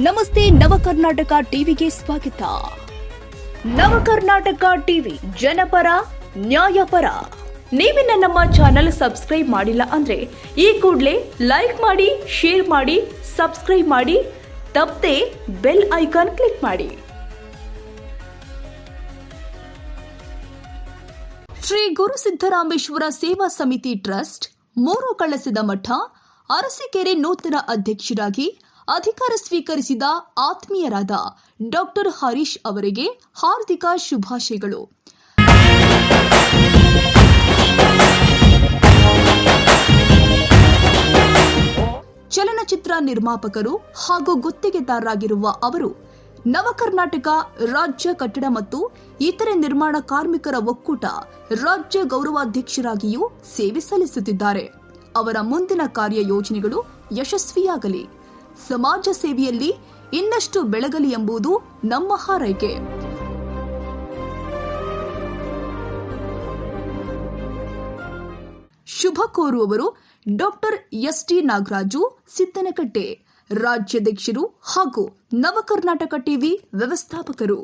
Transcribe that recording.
ನಮಸ್ತೆ ನವಕರ್ನಾಟಕ ಟಿವಿಗೆ ಸ್ವಾಗತ. ನವಕರ್ನಾಟಕ ಟಿವಿ ಜನಪರ ನ್ಯಾಯಪರ. ನೀವಿನ್ನ ನಮ್ಮ ಚಾನೆಲ್ ಸಬ್ಸ್ಕ್ರೈಬ್ ಮಾಡಿಲ್ಲ ಅಂದ್ರೆ ಈ ಕೂಡಲೇ ಲೈಕ್ ಮಾಡಿ, ಶೇರ್ ಮಾಡಿ, ಸಬ್ಸ್ಕ್ರೈಬ್ ಮಾಡಿ, ತಪ್ಪದೆ ಬೆಲ್ ಐಕಾನ್ ಕ್ಲಿಕ್ ಮಾಡಿ. ಶ್ರೀ ಗುರು ಸಿದ್ದರಾಮೇಶ್ವರ ಸೇವಾ ಸಮಿತಿ ಟ್ರಸ್ಟ್, ಮೂರು ಕಳಸದ ಮಠ, ಅರಸೀಕೆರೆ ನೂತನ ಅಧ್ಯಕ್ಷರಾಗಿ ಅಧಿಕಾರ ಸ್ವೀಕರಿಸಿದ ಆತ್ಮೀಯರಾದ ಡಾಕ್ಟರ್ ಹರೀಶ್ ಅವರಿಗೆ ಹಾರ್ದಿಕ ಶುಭಾಶಯಗಳು. ಚಲನಚಿತ್ರ ನಿರ್ಮಾಪಕರು ಹಾಗೂ ಗುತ್ತಿಗೆದಾರರಾಗಿರುವ ಅವರು ನವಕರ್ನಾಟಕ ರಾಜ್ಯ ಕಟ್ಟಡ ಮತ್ತು ಇತರೆ ನಿರ್ಮಾಣ ಕಾರ್ಮಿಕರ ಒಕ್ಕೂಟ ರಾಜ್ಯ ಗೌರವಾಧ್ಯಕ್ಷರಾಗಿಯೂ ಸೇವೆ ಸಲ್ಲಿಸುತ್ತಿದ್ದಾರೆ. ಅವರ ಮುಂದಿನ ಕಾರ್ಯಯೋಜನೆಗಳು ಯಶಸ್ವಿಯಾಗಲಿ, ಸಮಾಜ ಸೇವೆಯಲ್ಲಿ ಇನ್ನಷ್ಟು ಬೆಳಗಲಿ ಎಂಬುದು ನಮ್ಮ ಹಾರೈಕೆ. ಶುಭ ಕೋರುವವರು ಡಾಕ್ಟರ್ ಎಸ್.ಟಿ. ನಾಗರಾಜು, ಸಿದ್ದನಕಟ್ಟೆ, ರಾಜ್ಯಾಧ್ಯಕ್ಷರು ಹಾಗೂ ನವಕರ್ನಾಟಕ ಟಿವಿ ವ್ಯವಸ್ಥಾಪಕರು.